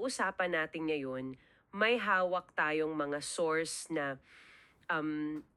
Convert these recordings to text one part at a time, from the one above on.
pag-uusapan natin ngayon, may hawak tayong mga source na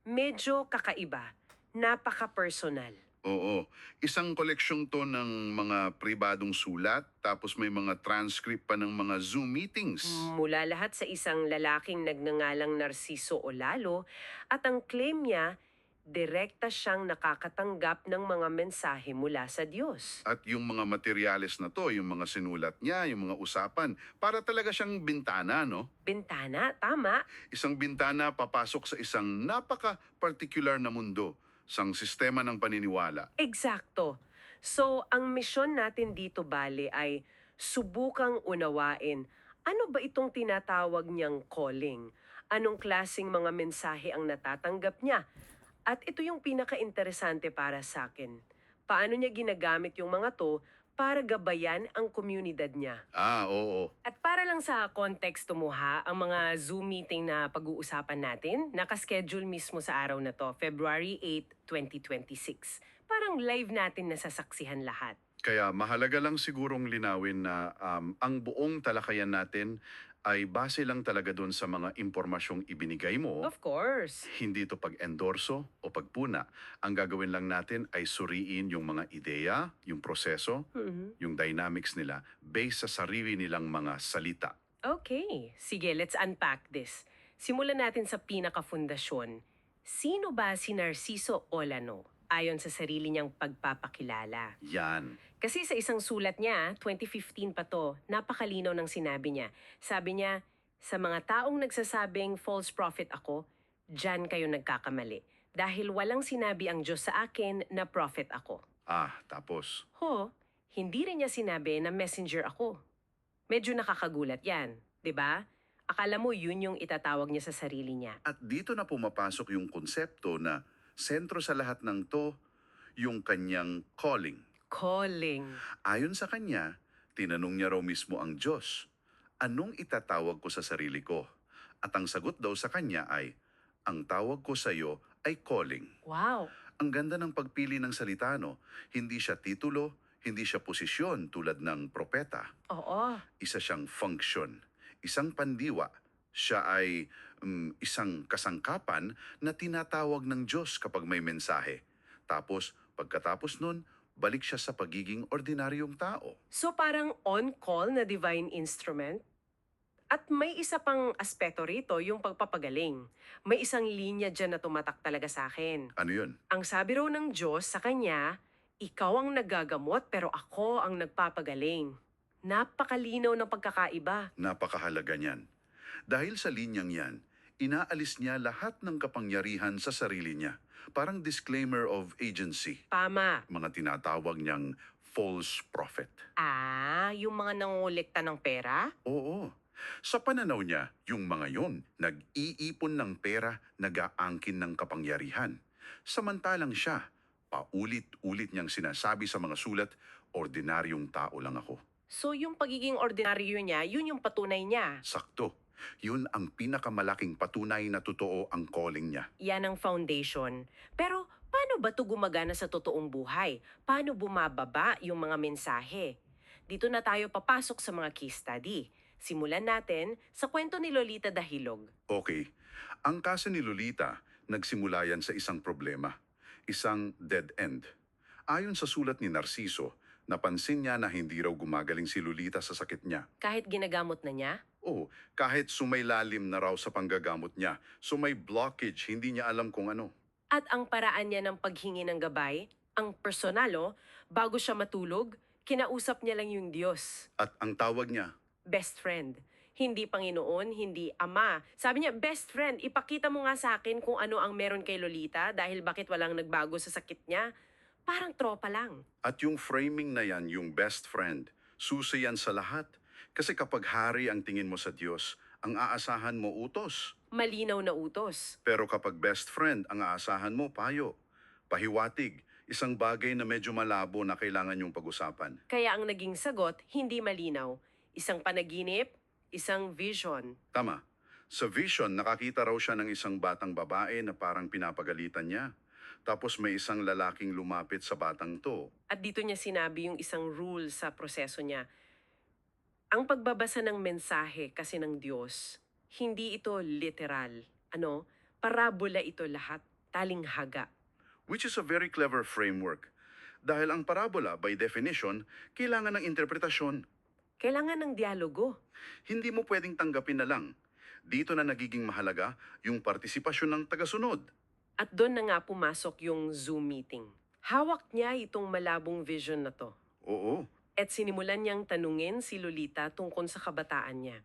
medyo kakaiba, napaka-personal. Oo. Isang koleksyon to ng mga pribadong sulat, tapos may mga transcript pa ng mga Zoom meetings. Mula lahat sa isang lalaking nagngangalang Narciso o Lalo at ang claim niya, direkta siyang nakakatanggap ng mga mensahe mula sa Diyos. At yung mga materyales na to, yung mga sinulat niya, yung mga usapan, para talaga siyang bintana, no? Bintana, tama? Isang bintana papasok sa isang napaka-particular na mundo, sang sistema ng paniniwala. Eksakto. So, ang misyon natin dito bale ay subukang unawain. Ano ba itong tinatawag niyang calling? Anong klasing mga mensahe ang natatanggap niya? At ito yung pinaka-interesante para sa akin. Paano niya ginagamit yung mga to para gabayan ang komunidad niya? Oo. At para lang sa konteksto mo ha, ang mga Zoom meeting na pag-uusapan natin, nakaschedule mismo sa araw na to, February 8, 2026. Parang live natin nasasaksihan lahat. Kaya mahalaga lang sigurong linawin na ang buong talakayan natin ay base lang talaga doon sa mga impormasyong ibinigay mo. Of course. Hindi ito pag-endorso o pagpuna. Ang gagawin lang natin ay suriin yung mga ideya, yung proseso, yung dynamics nila based sa sarili nilang mga salita. Okay, sige, let's unpack this. Simulan natin sa pinakafundasyon. Sino ba si Narciso Olano ayon sa sarili niyang pagpapakilala? Yan. Kasi sa isang sulat niya, 2015 pa to, napakalinaw ng sinabi niya. Sabi niya, sa mga taong nagsasabing false prophet ako, diyan kayo nagkakamali. Dahil walang sinabi ang Diyos sa akin na prophet ako. Tapos, Hindi rin niya sinabi na messenger ako. Medyo nakakagulat yan, di ba? Akala mo yun yung itatawag niya sa sarili niya. at dito na pumapasok yung konsepto na sentro sa lahat ng to, yung kanyang calling. Calling. Ayon sa kanya, tinanong niya raw mismo ang Diyos, anong itatawag ko sa sarili ko? At ang sagot daw sa kanya ay, ang tawag ko sa iyo ay calling. Wow. Ang ganda ng pagpili ng salita, no? Hindi siya titulo, hindi siya posisyon tulad ng propeta. Oo. Isa siyang function, isang pandiwa. Siya ay isang kasangkapan na tinatawag ng Diyos kapag may mensahe. Tapos, pagkatapos nun, balik siya sa pagiging ordinaryong tao. So parang on-call na divine instrument? At may isa pang aspeto rito, yung pagpapagaling. May isang linya dyan na tumatak talaga sa akin. Ano yun? Ang sabi raw ng Diyos sa kanya, ikaw ang nagagamot pero ako ang nagpapagaling. Napakalinaw ng pagkakaiba. Napakahalaga niyan. Dahil sa linyang yan, inaalis niya lahat ng kapangyarihan sa sarili niya. Parang disclaimer of agency. Tama. Mga tinatawag niyang false prophet. Yung mga nangungulekta ng pera? Oo. Sa pananaw niya, yung mga yon, nag-iipon ng pera, nag-aangkin ng kapangyarihan. Samantalang siya, paulit-ulit niyang sinasabi sa mga sulat, ordinaryong tao lang ako. So yung pagiging ordinaryo niya, yun yung patunay niya. Sakto. Yun ang pinakamalaking patunay na totoo ang calling niya. Yan ang foundation. Pero paano ba ito gumagana sa totoong buhay? Paano bumababa yung mga mensahe? Dito na tayo papasok sa mga case study. Simulan natin sa kwento ni Lolita Dahilog. Okay, ang kaso ni Lolita, nagsimula yan sa isang problema. Isang dead end. Ayon sa sulat ni Narciso, napansin niya na hindi raw gumagaling si Lolita sa sakit niya. Kahit ginagamot na niya? Oo, kahit sumailalim na raw sa panggagamot niya, so may blockage, hindi niya alam kung ano. At ang paraan niya ng paghingi ng gabay, ang personalo, bago siya matulog, kinausap niya lang yung Diyos. At ang tawag niya, Best friend. Hindi Panginoon, hindi Ama. Sabi niya, best friend, ipakita mo nga sa akin kung ano ang meron kay Lolita dahil bakit walang nagbago sa sakit niya. Parang tropa lang. at yung framing na yan, yung best friend, susi yan sa lahat. Kasi kapag hari ang tingin mo sa Diyos, ang aasahan mo utos. Malinaw na utos. Pero kapag best friend, ang aasahan mo payo, pahiwatig, isang bagay na medyo malabo na kailangan yung pag-usapan. Kaya ang naging sagot, hindi malinaw. Isang panaginip, isang vision. Tama. Sa vision, nakakita raw siya ng isang batang babae na parang pinapagalitan niya. Tapos may isang lalaking lumapit sa batang to. At dito niya sinabi yung isang rule sa proseso niya. Ang pagbabasa ng mensahe kasi ng Diyos, hindi ito literal. Parabola ito lahat, talinghaga. Which is a very clever framework. Dahil ang parabola, by definition, kailangan ng interpretasyon. Kailangan ng dialogo. Hindi mo pwedeng tanggapin na lang. Dito na nagiging mahalaga yung partisipasyon ng tagasunod. At doon na nga pumasok yung Zoom meeting. Hawak niya itong malabong vision na to. Oo, At sinimulan niyang tanungin si Lolita tungkol sa kabataan niya.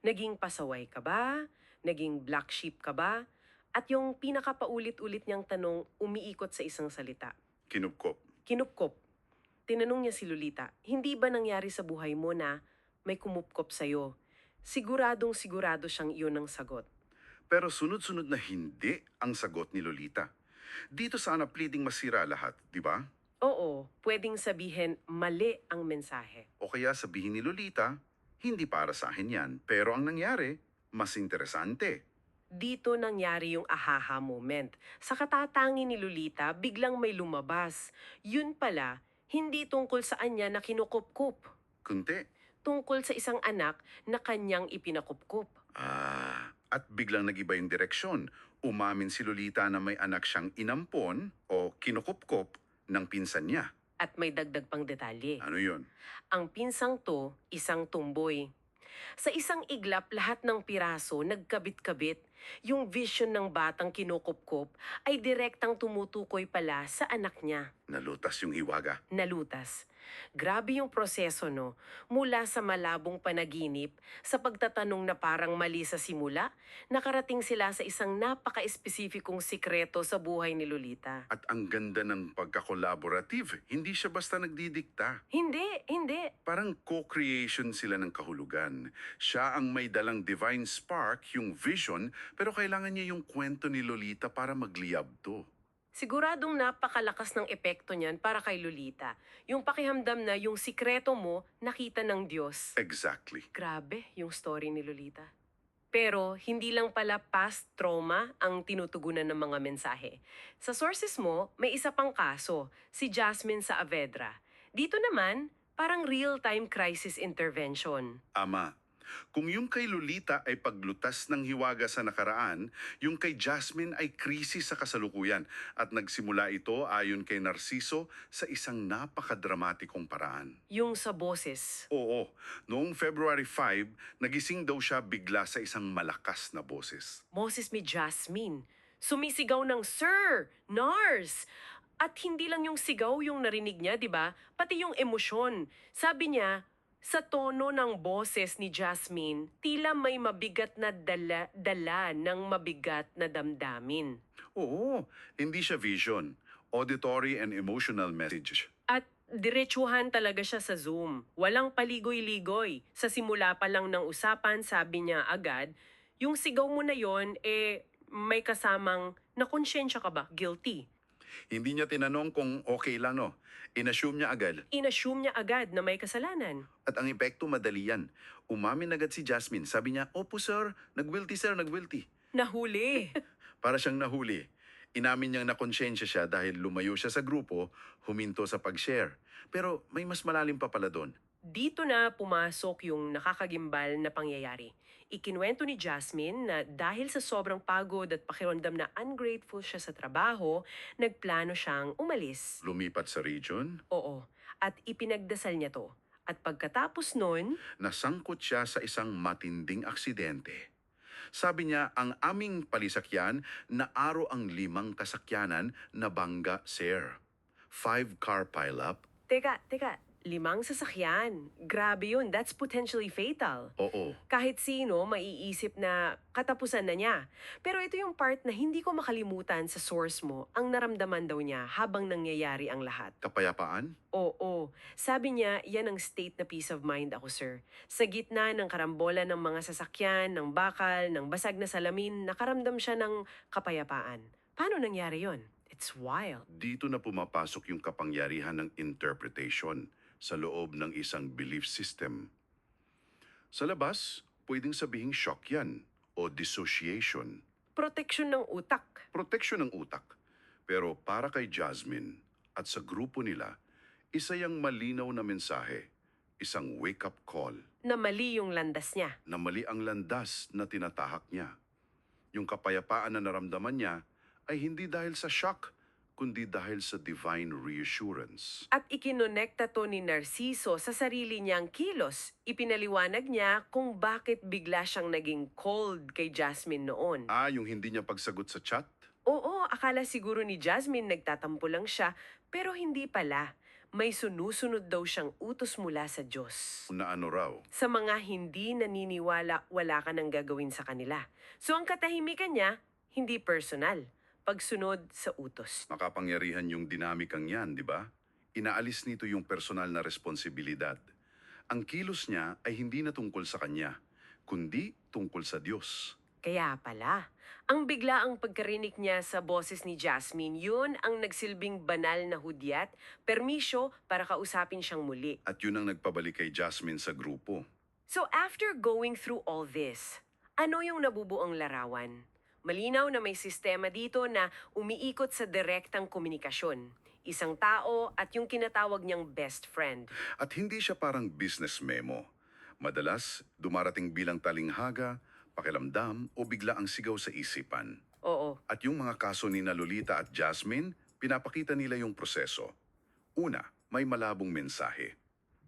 Naging pasaway ka ba? Naging black sheep ka ba? At yung pinakapaulit-ulit niyang tanong umiikot sa isang salita. kinupkop. Kinupkop. Tinanong niya si Lolita, hindi ba nangyari sa buhay mo na may kumupkop sa'yo? Siguradong sigurado siyang iyon ang sagot. Pero sunod-sunod na hindi ang sagot ni Lolita. Dito sana pleading masira lahat, di ba? Oo, pwedeng sabihin mali ang mensahe. O kaya sabihin ni Lolita, hindi para sa akin yan. Pero ang nangyari, mas interesante. Dito nangyari yung ahaha moment. Sa katatangi ni Lolita, biglang may lumabas. Yun pala, hindi tungkol sa anya na kinukupkup. Kunti. Tungkol sa isang anak na kanyang ipinakupkup. At biglang nagiba yung direksyon. Umamin si Lolita na may anak siyang inampon o kinukupkop ng pinsan niya. At may dagdag pang detalye. Ano yun? Ang pinsang to, isang tumboy. Sa isang iglap, lahat ng piraso nagkabit-kabit. Yung vision ng batang kinukupkop ay direktang tumutukoy pala sa anak niya. Nalutas yung hiwaga. Nalutas. Grabe yung proseso, no? Mula sa malabong panaginip, sa pagtatanong na parang mali sa simula, nakarating sila sa isang napaka-espesifikong sikreto sa buhay ni Lolita. At ang ganda ng pagkakolaborative. Hindi siya basta nagdidikta. Hindi. Parang co-creation sila ng kahulugan. Siya ang may dalang divine spark, yung vision, pero kailangan niya yung kwento ni Lolita para magliyab to. Siguradong napakalakas ng epekto niyan para kay Lolita. Yung pakihamdam na yung sikreto mo, nakita ng Diyos. Exactly. Grabe yung story ni Lolita. Pero hindi lang pala past trauma ang tinutugunan ng mga mensahe. Sa sources mo, may isa pang kaso, si Jasmine sa Avedra. Dito naman, parang real-time crisis intervention. Ama, kung yung kay Lolita ay paglutas ng hiwaga sa nakaraan, yung kay Jasmine ay krisis sa kasalukuyan at nagsimula ito ayon kay Narciso sa isang napakadramatikong paraan. Yung sa boses. Oo, noong February 5, nagising daw siya bigla sa isang malakas na boses. Moses ni Jasmine. Sumisigaw ng Sir! Nars! At hindi lang yung sigaw yung narinig niya, di ba? Pati yung emosyon. Sabi niya, sa tono ng boses ni Jasmine, tila may mabigat na dala ng mabigat na damdamin. Oo, hindi siya vision, auditory and emotional message. At diretsuhan talaga siya sa Zoom. Walang paligoy-ligoy. Sa simula pa lang ng usapan, sabi niya agad, yung sigaw mo na yon, may kasamang, nakonsensya ka ba? Guilty. Hindi niya tinanong kung okay lang, no? Inassume niya agad. Inassume niya agad na may kasalanan. At ang epekto madali yan. Umamin agad si Jasmine. Sabi niya, opo sir, nagwilty sir, nagwilty. Nahuli. Para siyang nahuli. Inamin niyang nakonsensya siya dahil lumayo siya sa grupo, huminto sa pag-share. Pero may mas malalim pa pala doon. Dito na pumasok yung nakakagimbal na pangyayari. Ikinuwento ni Jasmine na dahil sa sobrang pagod at pakiramdam na ungrateful siya sa trabaho, nagplano siyang umalis. Lumipat sa region, Oo, at ipinagdasal niya to. At pagkatapos nun, nasangkot siya sa isang matinding aksidente. Sabi niya, ang aming palisakyan na aro ang 5 kasakyanan na bangga, sir. 5-car pileup. teka, 5 sasakyan. Grabe yun, that's potentially fatal. Oo. Kahit sino maiisip na katapusan na niya. Pero ito yung part na hindi ko makalimutan sa source mo, ang naramdaman daw niya habang nangyayari ang lahat. Kapayapaan? Oo, sabi niya, yan ang state na peace of mind ako, sir. Sa gitna ng karambola ng mga sasakyan, ng bakal, ng basag na salamin, nakaramdam siya ng kapayapaan. Paano nangyari yon? It's wild. Dito na pumapasok yung kapangyarihan ng interpretation sa loob ng isang belief system. Sa labas, pwedeng sabihing shock yan o dissociation, Proteksyon ng utak. protection ng utak. Pero para kay Jasmine at sa grupo nila, isa yung malinaw na mensahe. isang wake-up call Na mali yung landas niya. na mali ang landas na tinatahak niya. Yung kapayapaan na naramdaman niya ay hindi dahil sa shock, kundi dahil sa divine reassurance. At ikinonekta to ni Narciso sa sarili niyang kilos. Ipinaliwanag niya kung bakit bigla siyang naging cold kay Jasmine noon. Yung hindi niya pagsagot sa chat? Oo, akala siguro ni Jasmine nagtatampo lang siya, pero hindi pala. May sunusunod daw siyang utos mula sa Diyos. Na ano raw? Sa mga hindi naniniwala, wala ka nang gagawin sa kanila. So ang katahimikan niya, hindi personal. Pagsunod sa utos. Makapangyarihan yung dinamikang yan, di ba? Inaalis nito yung personal na responsibilidad. Ang kilos niya ay hindi na tungkol sa kanya, kundi tungkol sa Diyos. Kaya pala, ang biglaang pagkarinig niya sa boses ni Jasmine, yun ang nagsilbing banal na hudyat, permisyo para kausapin siyang muli. At yun ang nagpabalik kay Jasmine sa grupo. So after going through all this, ano yung nabubuong larawan? Malinaw na may sistema dito na umiikot sa direktang komunikasyon. Isang tao at yung kinatawag niyang best friend. At hindi siya parang business memo. Madalas, dumarating bilang talinghaga, pakiramdam o bigla ang sigaw sa isipan. Oo, At yung mga kaso ni na Lolita at Jasmine, pinapakita nila yung proseso. Una, may malabong mensahe.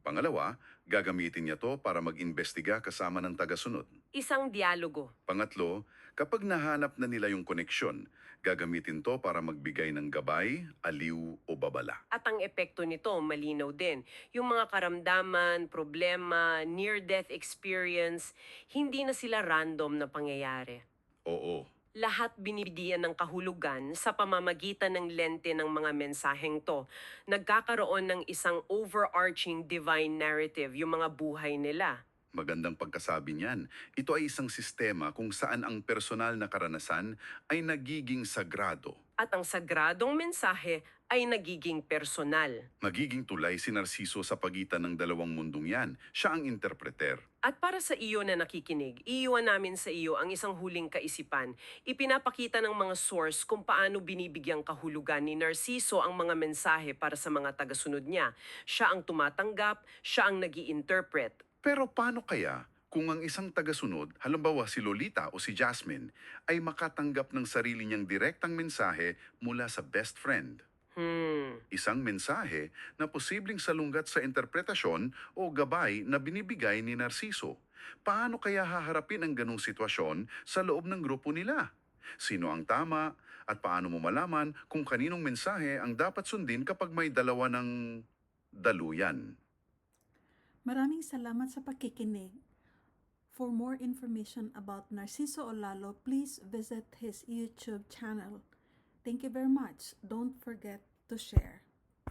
Pangalawa, gagamitin niya to para mag-imbestiga kasama ng tagasunod. isang dialogo. Pangatlo, kapag nahanap na nila yung koneksyon, gagamitin to para magbigay ng gabay, aliw o babala. At ang epekto nito, malinaw din. Yung mga karamdaman, problema, near-death experience, hindi na sila random na pangyayari. Oo, Lahat binibigyan ng kahulugan sa pamamagitan ng lente ng mga mensaheng to. Nagkakaroon ng isang overarching divine narrative, yung mga buhay nila. magandang pagkasabi niyan. Ito ay isang sistema kung saan ang personal na karanasan ay nagiging sagrado. At ang sagradong mensahe ay nagiging personal. Magiging tulay si Narciso sa pagitan ng dalawang mundong yan. Siya ang interpreter. At para sa iyo na nakikinig, iiwan namin sa iyo ang isang huling kaisipan. Ipinapakita ng mga source kung paano binibigyang kahulugan ni Narciso ang mga mensahe para sa mga tagasunod niya. Siya ang tumatanggap, siya ang nag-i-interpret. Pero paano kaya kung ang isang tagasunod, halimbawa si Lolita o si Jasmine, ay makatanggap ng sarili niyang direktang mensahe mula sa best friend? Isang mensahe na posibleng salungat sa interpretasyon o gabay na binibigay ni Narciso. Paano kaya haharapin ang ganong sitwasyon sa loob ng grupo nila? Sino ang tama at paano mo malaman kung kaninong mensahe ang dapat sundin kapag may dalawa ng daluyan? Maraming salamat sa pakikinig. For more information about Narciso Olalo, please visit his YouTube channel. Thank you very much. Don't forget to share.